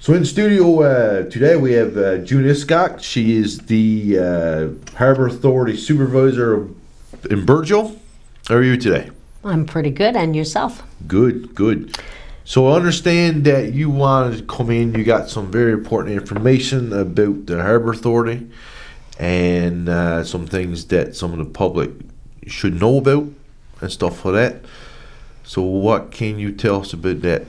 So in studio today we have June Hiscock. She is the Harbour Authority Supervisor in Burgeo. How are you today? I'm pretty good, and yourself? Good. So I understand that you wanted to come in. You got some very important information about the Harbour Authority and some things that some of the public should know about and stuff like that. So what can you tell us about that?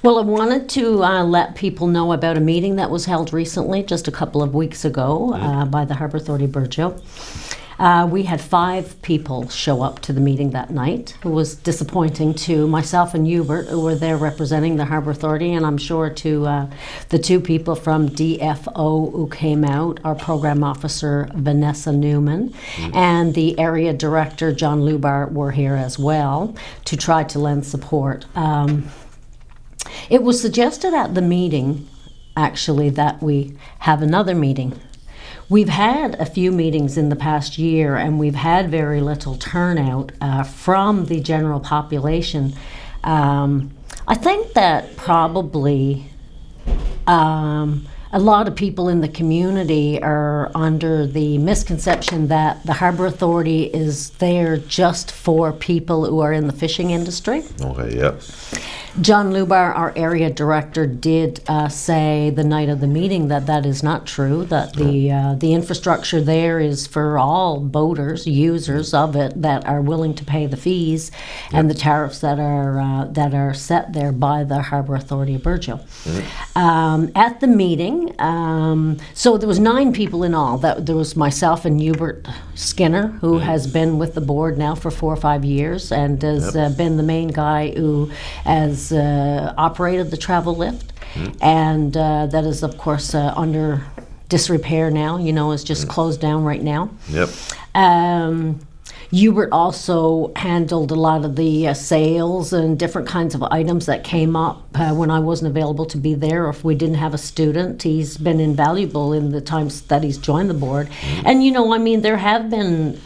Well, I wanted to let people know about a meeting that was held recently, just a couple of weeks ago, by the Harbour Authority Burgeo. We had 5 people show up to the meeting that night. It was disappointing to myself and Hubert, who were there representing the Harbour Authority, and I'm sure to the 2 people from DFO who came out, our program officer Vanessa Newman and the area director John Lubar were here as well to try to lend support. It was suggested at the meeting, actually, that we have another meeting. We've had a few meetings in the past year, and we've had very little turnout from the general population. I think that probably a lot of people in the community are under the misconception that the Harbour Authority is there just for people who are in the fishing industry. Okay, yeah. John Lubar, our area director, did say the night of the meeting that that is not true, that the infrastructure there is for all boaters, users of it, that are willing to pay the fees and the tariffs that are set there by the Harbour Authority of Burgeo. At the meeting, so there was 9 people in all. There was myself and Hubert Skinner, who has been with the board now for 4 or 5 years and has been the main guy who has operated the travel lift, and that is of course under disrepair now, is just closed down right now. Hubert also handled a lot of the sales and different kinds of items that came up when I wasn't available to be there, or if we didn't have a student. He's been invaluable in the times that he's joined the board. And there have been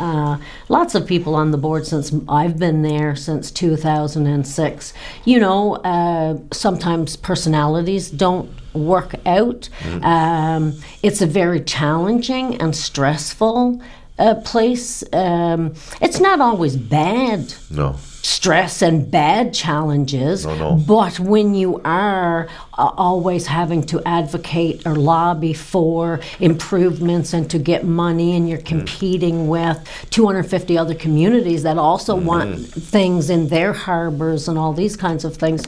lots of people on the board since I've been there since 2006. Sometimes personalities don't work out. It's a very challenging and stressful place. It's not always bad. No. Stress and bad challenges, No. But when you are always having to advocate or lobby for improvements and to get money, and you're competing with 250 other communities that also want things in their harbors and all these kinds of things,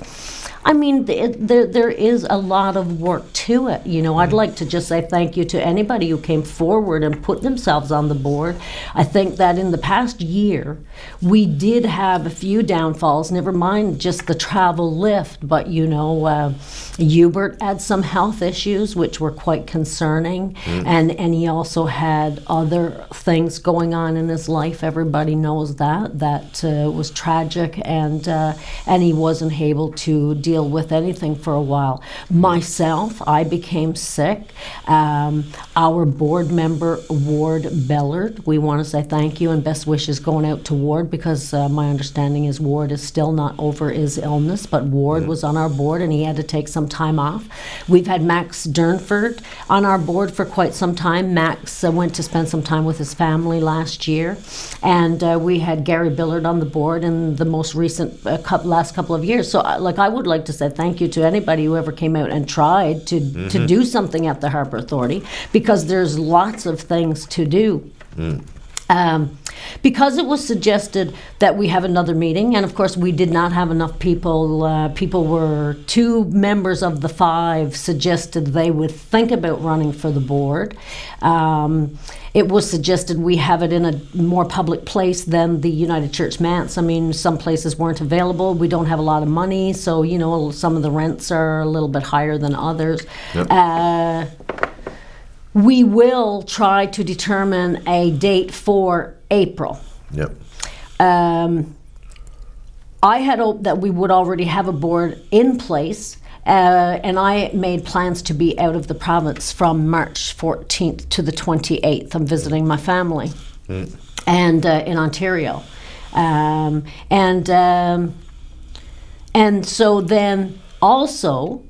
there is a lot of work to it. I'd like to just say thank you to anybody who came forward and put themselves on the board. I think that in the past year, we did have a few downfalls, never mind just the travel lift, but Hubert had some health issues which were quite concerning, and he also had other things going on in his life. Everybody knows that was tragic, and he wasn't able to deal with anything for a while. Myself, I became sick. Our board member, Ward Bellard, we want to say thank you and best wishes going out to Ward, because my understanding is Ward is still not over his illness, but Ward was on our board and he had to take some time off. We've had Max Durnford on our board for quite some time. Max went to spend some time with his family last year, and we had Gary Billard on the board in the most recent last couple of years. So I would like to say thank you to anybody who ever came out and tried to do something at the Harbour Authority, because there's lots of things to do. Because it was suggested that we have another meeting, and of course we did not have enough people. 2 members of the 5 suggested they would think about running for the board. It was suggested we have it in a more public place than the United Church Manse. Some places weren't available. We don't have a lot of money, so some of the rents are a little bit higher than others. We will try to determine a date for April. I had hoped that we would already have a board in place, and I made plans to be out of the province from March 14th to the 28th. I'm visiting my family and in Ontario. And so then also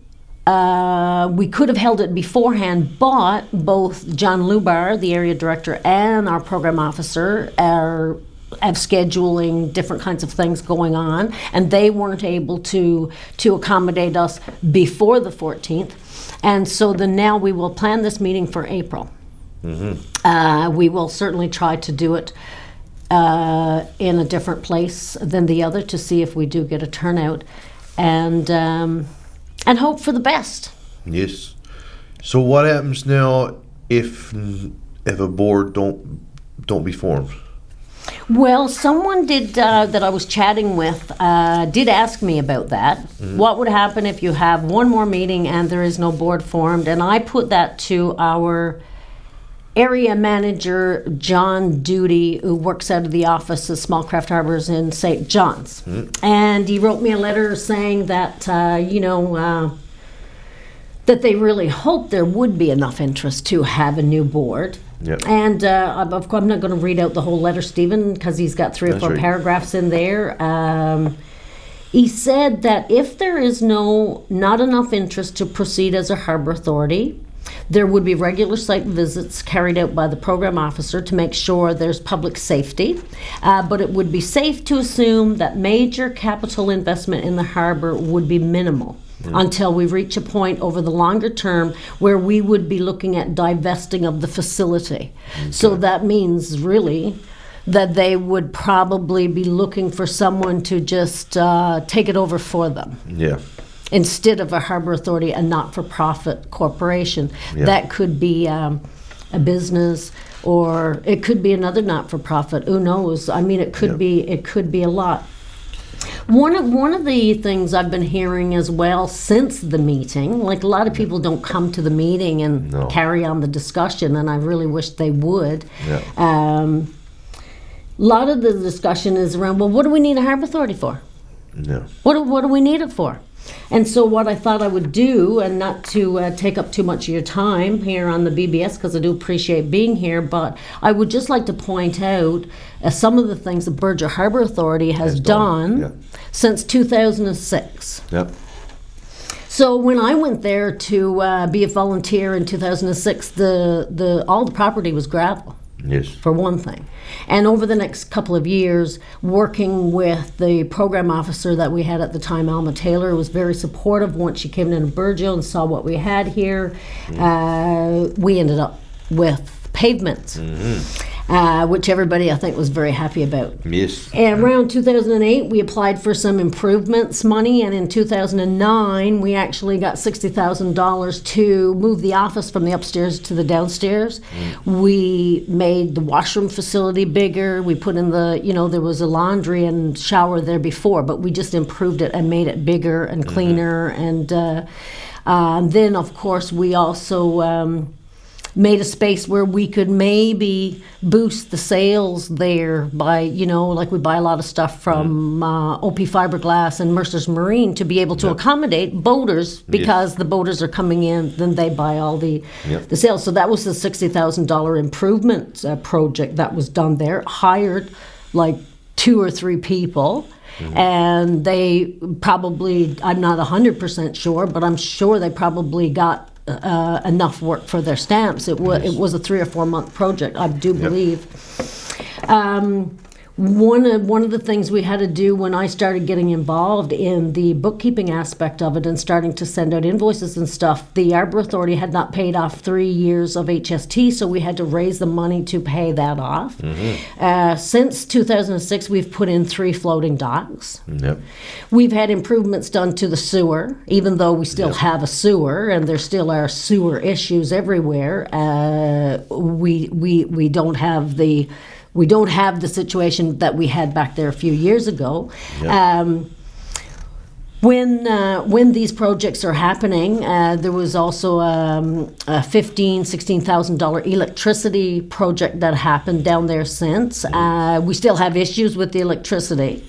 we could have held it beforehand, but both John Lubar, the area director, and our program officer have scheduling different kinds of things going on, and they weren't able to accommodate us before the 14th. And so then now we will plan this meeting for April. We will certainly try to do it in a different place than the other to see if we do get a turnout, and hope for the best. Yes. So what happens now if a board don't be formed? Well, someone did that I was chatting with did ask me about that. What would happen if you have one more meeting and there is no board formed? And I put that to our area manager, John Duty, who works out of the office of Small Craft Harbors in St. John's. And he wrote me a letter saying that, that they really hope there would be enough interest to have a new board. Yep. And of course, I'm not going to read out the whole letter, Stephen, because he's got 3 or 4 paragraphs in there. He said that if there is not enough interest to proceed as a harbor authority, there would be regular site visits carried out by the program officer to make sure there's public safety, but it would be safe to assume that major capital investment in the harbor would be minimal until we reach a point over the longer term where we would be looking at divesting of the facility. So that means really that they would probably be looking for someone to just take it over for them. Yeah. Instead of a harbor authority, a not-for-profit corporation. That could be a business, or it could be another not-for-profit. Who knows? I mean, it could be a lot. One of the things I've been hearing as well since the meeting, like a lot of people don't come to the meeting and carry on the discussion, and I really wish they would. A lot of the discussion is around, well, what do we need a harbor authority for? What do we need it for? And so what I thought I would do, and not to take up too much of your time here on the BBS, because I do appreciate being here, but I would just like to point out some of the things the Burgess Harbour Authority has done since 2006. So when I went there to be a volunteer in 2006, all the property was gravel. For one thing. And over the next couple of years, working with the program officer that we had at the time, Alma Taylor, was very supportive. Once she came in Burgess and saw what we had here, we ended up with pavements, which everybody, I think, was very happy about. And around 2008, we applied for some improvements money, and in 2009, we actually got $60,000 to move the office from the upstairs to the downstairs. We made the washroom facility bigger. We put in there was a laundry and shower there before, but we just improved it and made it bigger and cleaner. And then, of course, we also made a space where we could maybe boost the sales there by, like we buy a lot of stuff from OP Fiberglass and Mercer's Marine to be able to accommodate boaters, because the boaters are coming in, then they buy all the sales. So that was the $60,000 improvement project that was done there. Hired like 2 or 3 people. And they probably, I'm not 100% sure, but I'm sure they probably got enough work for their stamps. It was a 3 or 4 month project, I do believe. One of the things we had to do when I started getting involved in the bookkeeping aspect of it and starting to send out invoices and stuff, the Harbour Authority had not paid off 3 years of HST, so we had to raise the money to pay that off. Since 2006, we've put in 3 floating docks. We've had improvements done to the sewer, even though we still have a sewer, and there still are sewer issues everywhere. We don't have the situation that we had back there a few years ago. When these projects are happening, there was also a $16,000 electricity project that happened down there since. We still have issues with the electricity,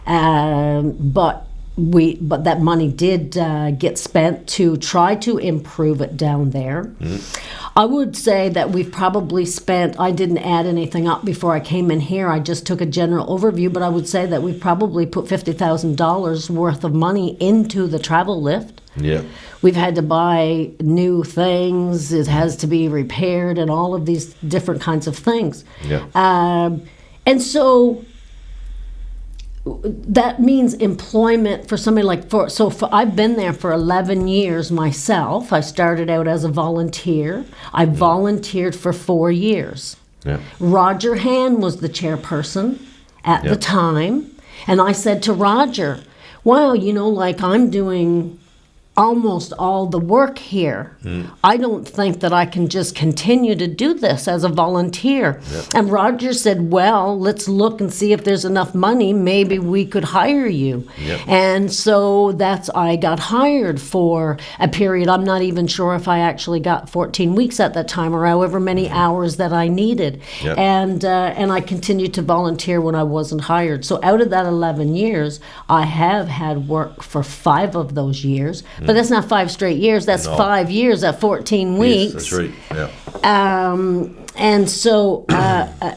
but that money did get spent to try to improve it down there. I would say that we've probably spent, I didn't add anything up before I came in here, I just took a general overview, but I would say that we've probably put $50,000 worth of money into the travel lift. Yeah. We've had to buy new things. It has to be repaired and all of these different kinds of things. Yeah. And so that means employment for somebody I've been there for 11 years myself. I started out as a volunteer. I volunteered for 4 years. Yeah. Roger Han was the chairperson at the time. And I said to Roger, wow, I'm doing almost all the work here. I don't think that I can just continue to do this as a volunteer. Yep. And Roger said, well, let's look and see if there's enough money. Maybe we could hire you. Yep. And so I got hired for a period. I'm not even sure if I actually got 14 weeks at that time or however many hours that I needed. Yep. And I continued to volunteer when I wasn't hired. So out of that 11 years, I have had work for 5 of those years. But that's not 5 straight years. That's No. 5 years at 14 weeks. Yes, that's right. Yeah. And so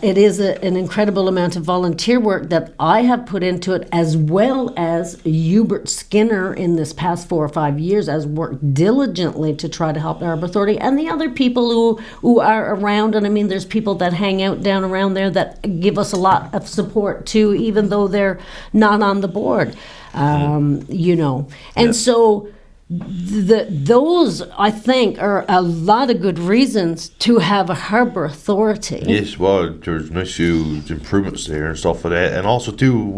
it is an incredible amount of volunteer work that I have put into it, as well as Hubert Skinner in this past 4 or 5 years has worked diligently to try to help the Harbour Authority and the other people who are around. And I mean, there's people that hang out down around there that give us a lot of support too, even though they're not on the board, And so those, I think, are a lot of good reasons to have a Harbour Authority. Yes, well, there's nice huge improvements there and stuff like that, and also too,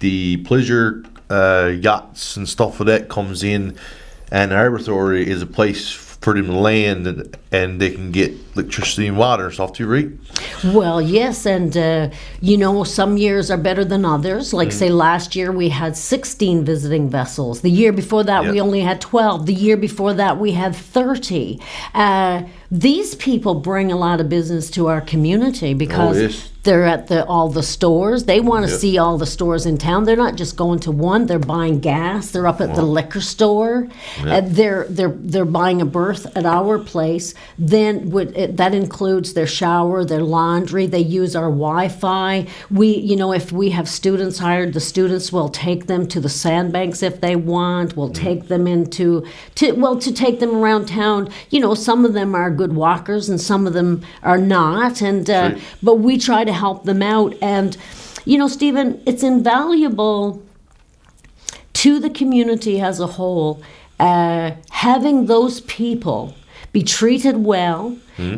the pleasure yachts and stuff like that comes in, and the Harbour Authority is a place for them to land, and they can get electricity and water and stuff too, right? Well, yes, and some years are better than others. Like say last year we had 16 visiting vessels. The year before that we only had 12. The year before that we had 30. These people bring a lot of business to our community because they're at all the stores. They want to see all the stores in town. They're not just going to one. They're buying gas. They're up at the liquor store. They're buying a berth at our place. Then that includes their shower, their laundry. They use our Wi-Fi. If we have students hired, the students will take them to the sandbanks if they want. We'll take them to take them around town. Some of them are good walkers and some of them are not. And but we try to help them out. And Stephen, it's invaluable to the community as a whole, having those people be treated well,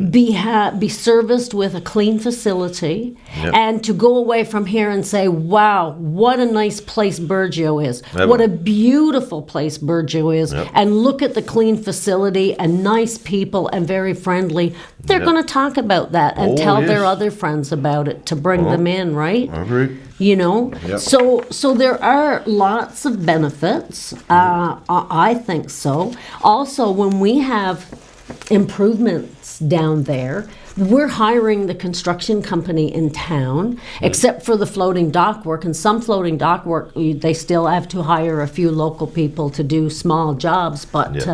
be serviced with a clean facility, and to go away from here and say, wow, what a nice place Burgeo is. What a beautiful place Burgeo is. And look at the clean facility and nice people and very friendly. They're going to talk about that and tell their other friends about it to bring them in, right? I agree. So there are lots of benefits. I think so. Also, when we have improvements down there, we're hiring the construction company in town, except for the floating dock work. And some floating dock work, they still have to hire a few local people to do small jobs. But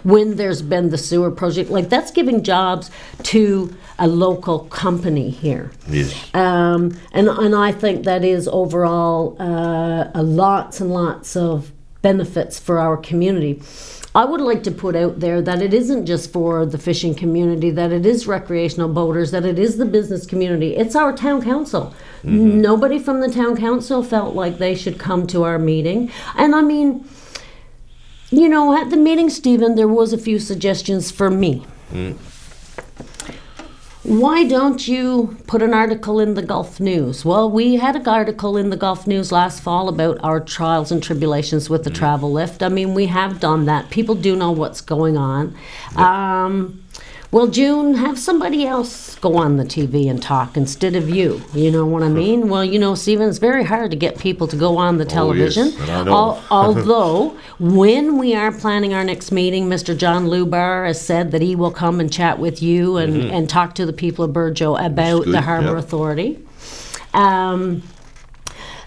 when there's been the sewer project, that's giving jobs to a local company here. Yes. And I think that is overall lots and lots of benefits for our community. I would like to put out there that it isn't just for the fishing community, that it is recreational boaters, that it is the business community. It's our town council. Nobody from the town council felt like they should come to our meeting. And I mean, at the meeting, Stephen, there was a few suggestions for me. Why don't you put an article in the Gulf News? Well, we had an article in the Gulf News last fall about our trials and tribulations with the travel lift. I mean, we have done that. People do know what's going on. Well, June, have somebody else go on the TV and talk instead of you. You know what I mean? Well, Stephen, it's very hard to get people to go on the television. Yes, and I know. Although, when we are planning our next meeting, Mr. John Lubar has said that he will come and chat with you and talk to the people of Burgeo about the Harbour Authority.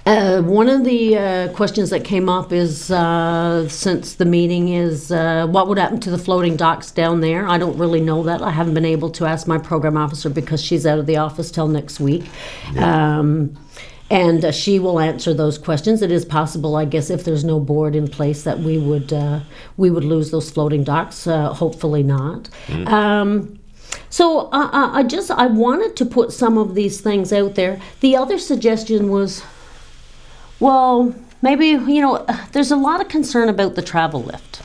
One of the questions that came up is, since the meeting is, what would happen to the floating docks down there? I don't really know that. I haven't been able to ask my program officer because she's out of the office till next week. And she will answer those questions. It is possible, I guess, if there's no board in place, that we would lose those floating docks. Hopefully not. So I wanted to put some of these things out there. The other suggestion was, well, maybe, there's a lot of concern about the travel lift.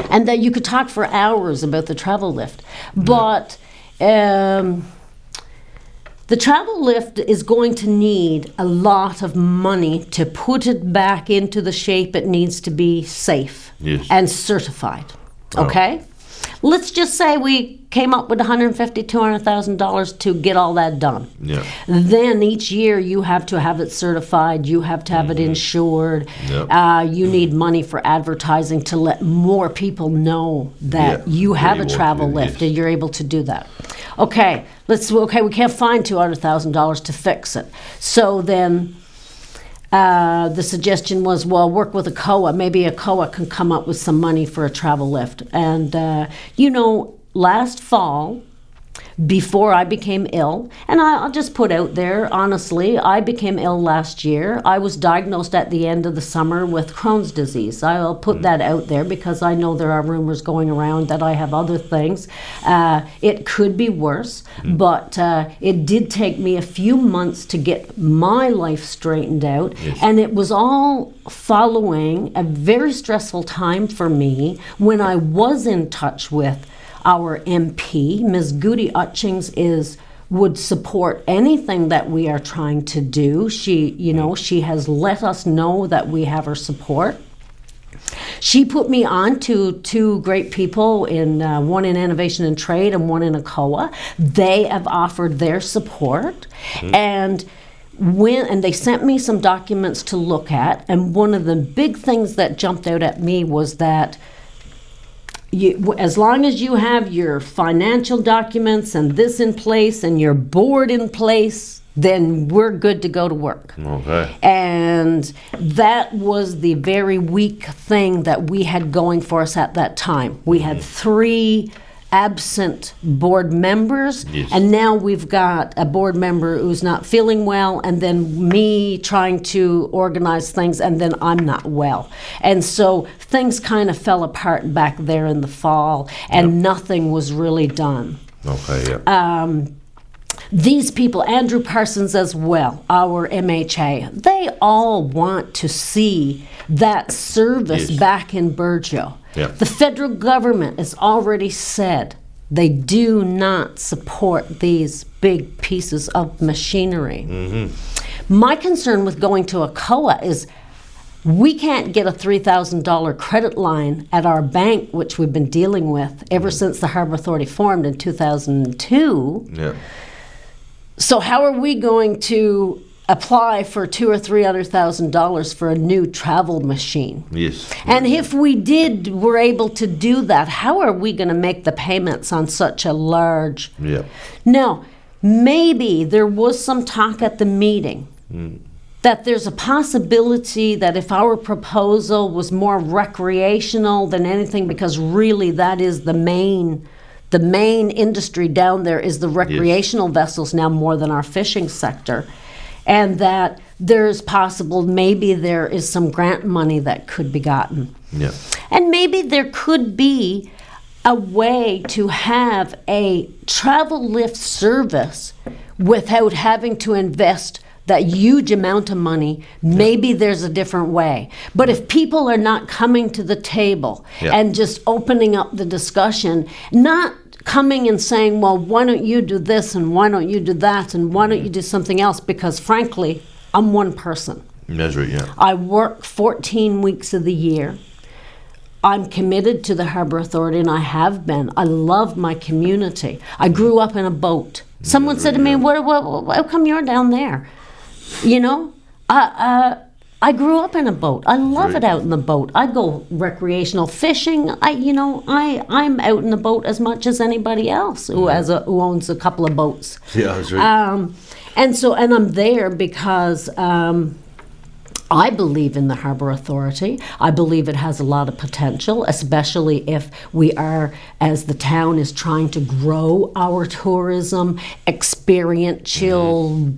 And that you could talk for hours about the travel lift. But the travel lift is going to need a lot of money to put it back into the shape it needs to be safe and certified. Okay? Let's just say we came up with $150,000, $200,000 to get all that done. Then each year you have to have it certified, you have to have it insured. You need money for advertising to let more people know that you have a travel lift and you're able to do that. Okay, we can't find $200,000 to fix it. So then the suggestion was, well, work with a COA. Maybe a COA can come up with some money for a travel lift. And, last fall, before I became ill, and I'll just put out there, honestly, I became ill last year. I was diagnosed at the end of the summer with Crohn's disease. I'll put that out there because I know there are rumors going around that I have other things. It could be worse, but it did take me a few months to get my life straightened out, and it was all following a very stressful time for me when I was in touch with our MP. Ms. Goody Utchings would support anything that we are trying to do. She has let us know that we have her support. She put me on to two great people, one in innovation and trade and one in a COA. They have offered their support, and they sent me some documents to look at. And one of the big things that jumped out at me was that as long as you have your financial documents and this in place and your board in place, then we're good to go to work. Okay. And that was the very weak thing that we had going for us at that time. We had 3 absent board members, and now we've got a board member who's not feeling well, and then me trying to organize things, and then I'm not well. And so things kind of fell apart back there in the fall, and nothing was really done. Okay, These people, Andrew Parsons as well, our MHA, they all want to see that service back in Burgeo. The federal government has already said they do not support these big pieces of machinery. My concern with going to a COA is we can't get a $3,000 credit line at our bank, which we've been dealing with ever since the Harbour Authority formed in 2002. So how are we going to apply for $200,000 or $300,000 for a new travel machine? And if we were able to do that, how are we going to make the payments on such a large? Now, maybe there was some talk at the meeting that there's a possibility that if our proposal was more recreational than anything, because really that is the main industry down there is the recreational vessels now more than our fishing sector, and that there's maybe there is some grant money that could be gotten. And maybe there could be a way to have a travel lift service without having to invest that huge amount of money. Maybe there's a different way. But if people are not coming to the table and just opening up the discussion, not coming and saying, well, why don't you do this and why don't you do that and why don't you do something else? Because frankly, I'm one person. That's right, I work 14 weeks of the year. I'm committed to the Harbour Authority, and I have been. I love my community. I grew up in a boat. Someone said to me, how come you're down there? I grew up in a boat. I love it out in the boat. I go recreational fishing. I'm out in the boat as much as anybody else who owns a couple of boats. That's right. And I'm there because I believe in the Harbour Authority. I believe it has a lot of potential, especially if we are, as the town is trying to grow our tourism, experiential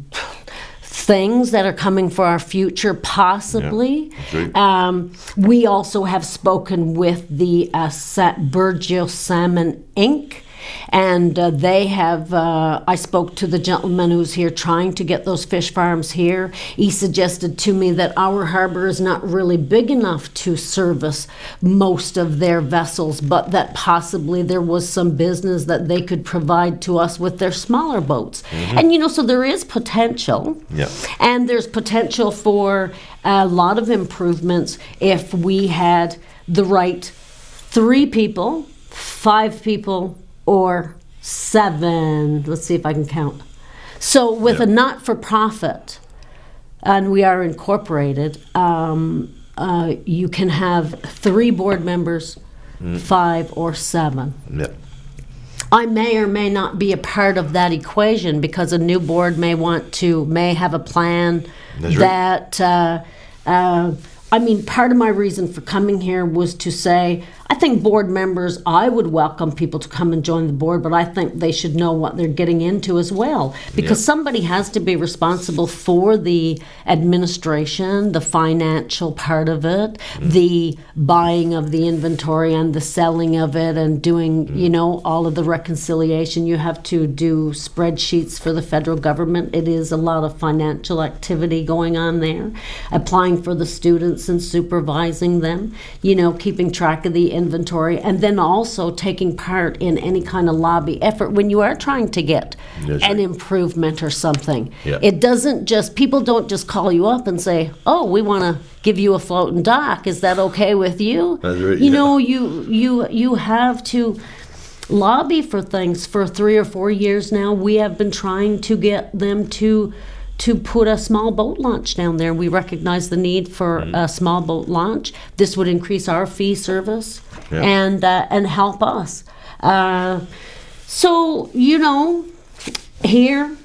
things that are coming for our future, possibly. Yeah, that's right. We also have spoken with the Burgeo Salmon Inc., and they have, I spoke to the gentleman who's here trying to get those fish farms here. He suggested to me that our harbor is not really big enough to service most of their vessels, but that possibly there was some business that they could provide to us with their smaller boats. And, so there is potential. Yeah. And there's potential for a lot of improvements if we had the right 3 people, 5 people, or 7. Let's see if I can count. So with a not-for-profit, and we are incorporated, you can have 3 board members, 5 or 7. Yeah. I may or may not be a part of that equation because a new board may have a plan. That's right. That, part of my reason for coming here was to say, I think board members, I would welcome people to come and join the board, but I think they should know what they're getting into as well. Because somebody has to be responsible for the administration, the financial part of it, the buying of the inventory and the selling of it, and doing, all of the reconciliation. You have to do spreadsheets for the federal government. It is a lot of financial activity going on there. Applying for the students and supervising them, keeping track of the inventory, and then also taking part in any kind of lobby effort when you are trying to get an improvement or something. Yeah. It doesn't just, people don't just call you up and say, oh, we want to give you a floating dock. Is that okay with you? That's right, You have to lobby for things. For 3 or 4 years now, we have been trying to get them to put a small boat launch down there. We recognize the need for a small boat launch. This would increase our fee service and help us. Here,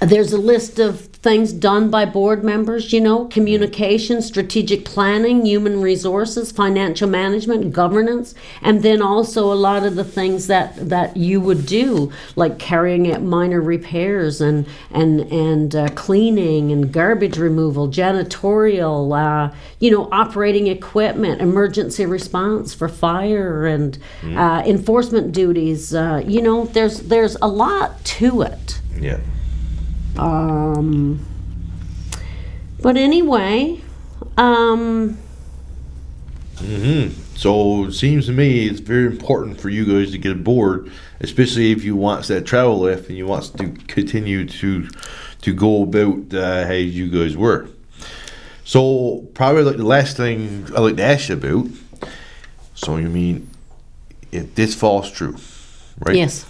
there's a list of things done by board members, communication, strategic planning, human resources, financial management, governance, and then also a lot of the things that you would do, like carrying out minor repairs and cleaning and garbage removal, janitorial, operating equipment, emergency response for fire and enforcement duties. There's a lot to it. Yeah. But anyway, So it seems to me it's very important for you guys to get aboard, especially if you want that travel lift and you want to continue to go about how you guys were. So probably like the last thing I'd like to ask you about. So you mean if this falls true, right? Yes.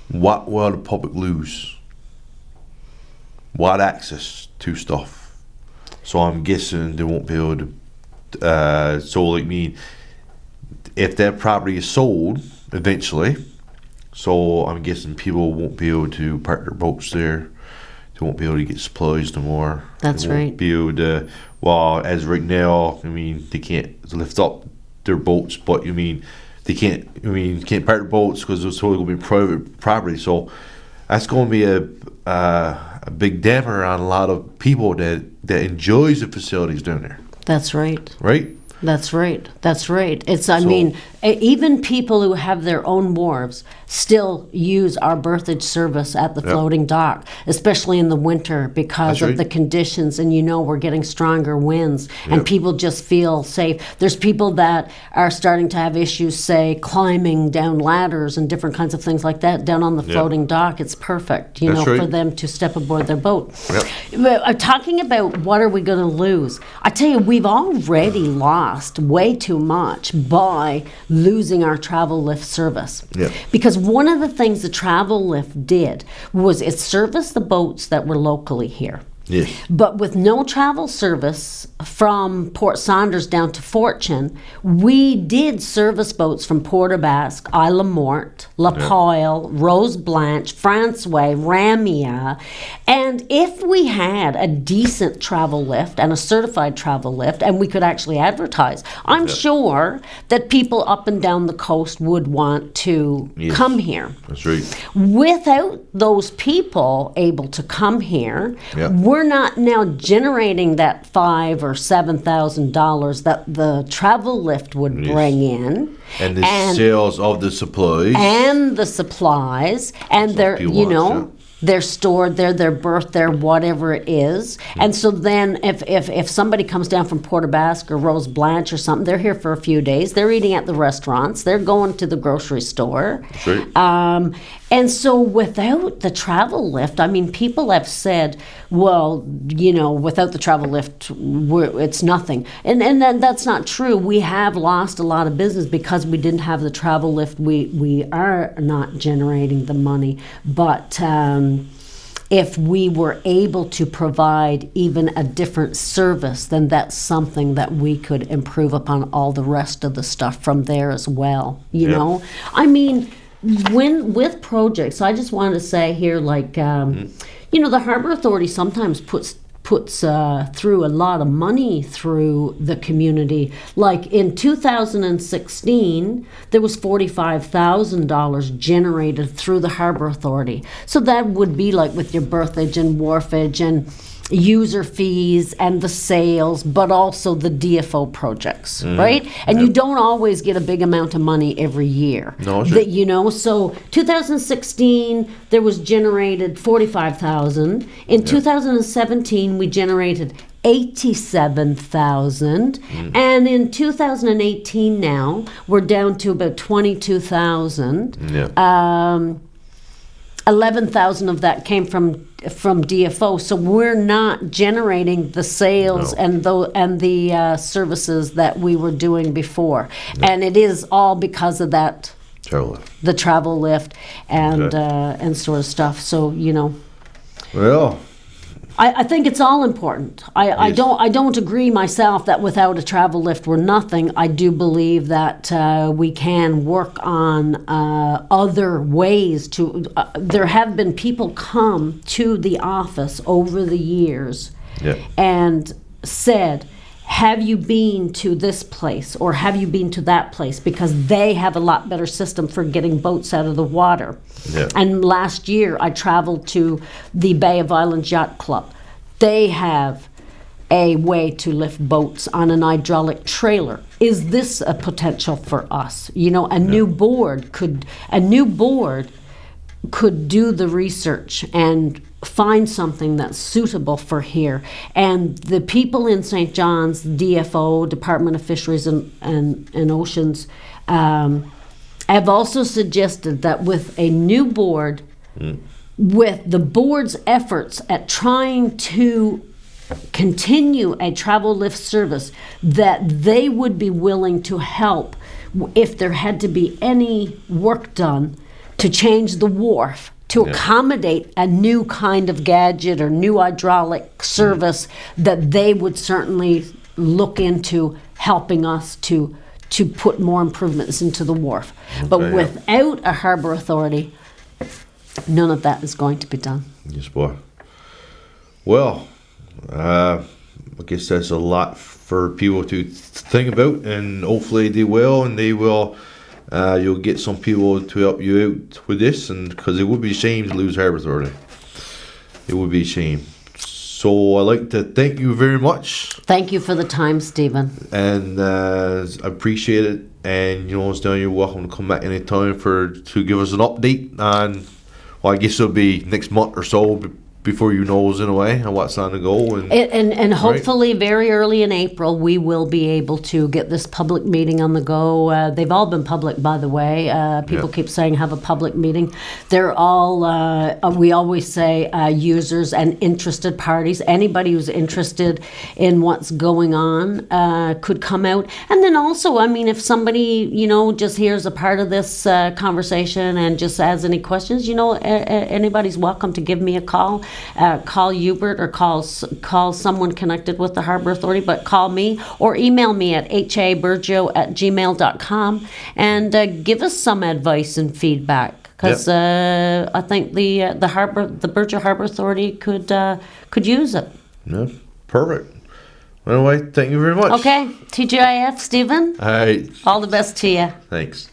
What will the public lose? What access to stuff? So I'm guessing they won't be able to. If that property is sold eventually, so I'm guessing people won't be able to park their boats there. They won't be able to get supplies no more. That's they won't right. Be able to. Well, as right now, they can't lift up their boats, but they can't. Can't park their boats because it's totally going to be private property. So that's going to be a big damper on a lot of people that enjoys the facilities down there. That's right. Right? That's right. Even people who have their own wharves still use our berthage service at the floating dock, especially in the winter because of the conditions. And we're getting stronger winds and people just feel safe. There's people that are starting to have issues, say, climbing down ladders and different kinds of things like that down on the floating dock. It's perfect, for them to step aboard their boat. Yep. Talking about what are we going to lose, I tell you, we've already lost way too much by losing our travel lift service. Yeah. Because one of the things the travel lift did was it serviced the boats that were locally here. Yes. But with no travel service from Port Saunders down to Fortune, we did service boats from Port aux Basques, Isle La Morte, La Poile, Rose Blanche, Franceway, Ramia. And if we had a decent travel lift and a certified travel lift, and we could actually advertise, I'm sure that people up and down the coast would want to come here. That's right. Without those people able to come here, we're not now generating that $5,000 or $7,000 that the travel lift would bring in, and the sales of the supplies, and they're they're stored there, they're berthed there, whatever it is. And so then if somebody comes down from Port aux Basques or Rose Blanche or something, they're here for a few days, they're eating at the restaurants, they're going to the grocery store. Right. And so without the travel lift, I mean, people have said, well, without the travel lift, it's nothing. And that's not true. We have lost a lot of business because we didn't have the travel lift. We are not generating the money. But if we were able to provide even a different service, then that's something that we could improve upon all the rest of the stuff from there as well. You know? I mean, with projects, I just wanted to say here, like, the Harbour Authority sometimes puts through a lot of money through the community. Like in 2016, there was $45,000 generated through the Harbour Authority. So that would be like with your berthage and wharfage and user fees and the sales, but also the DFO projects, right? And you don't always get a big amount of money every year. No, sure. So 2016 there was generated 45,000. In 2017 we generated 87,000, and in 2018 now we're down to about 22,000. 11,000 of that came from DFO, so we're not generating the sales and the services that we were doing before, and it is all because of that the travel lift and sort of stuff. So well, I think it's all important. I don't agree myself that without a travel lift we're nothing. I do believe that we can work on other ways to. There have been people come to the office over the years and said, have you been to this place or have you been to that place? Because they have a lot better system for getting boats out of the water. And last year I traveled to the Bay of Islands Yacht Club. They have a way to lift boats on an hydraulic trailer. Is this a potential for us? A new board could do the research and find something that's suitable for here. And the people in St. John's, DFO, Department of Fisheries and Oceans, have also suggested that with a new board, with the board's efforts at trying to continue a travel lift service, that they would be willing to help if there had to be any work done to change the wharf to accommodate a new kind of gadget or new hydraulic service, that they would certainly look into helping us to put more improvements into the wharf. But without a Harbour Authority, none of that is going to be done. Yes, boy. Well, I guess that's a lot for people to think about, and hopefully they will, and they will. You'll get some people to help you out with this, and because it would be a shame to lose Harbour Authority. It would be a shame. So I'd like to thank you very much. Thank you for the time, Stephen. And I appreciate it. And Stan, you're welcome to come back anytime to give us an update on. Well, I guess it'll be next month or so before you know us in a way and what's on the go. And hopefully very early in April we will be able to get this public meeting on the go. They've all been public, by the way. People keep saying have a public meeting. They're all, we always say users and interested parties. Anybody who's interested in what's going on could come out. And then also, I mean, if somebody, just hears a part of this conversation and just has any questions, anybody's welcome to give me a call. call Hubert or call someone connected with the Harbor Authority, but call me or email me at haburgio@gmail.com and give us some advice and feedback. Because I think the Burgeo Harbor Authority could use it. Yeah, perfect. Anyway, thank you very much. Okay, TGIF, Stephen. All right. All the best to you. Thanks.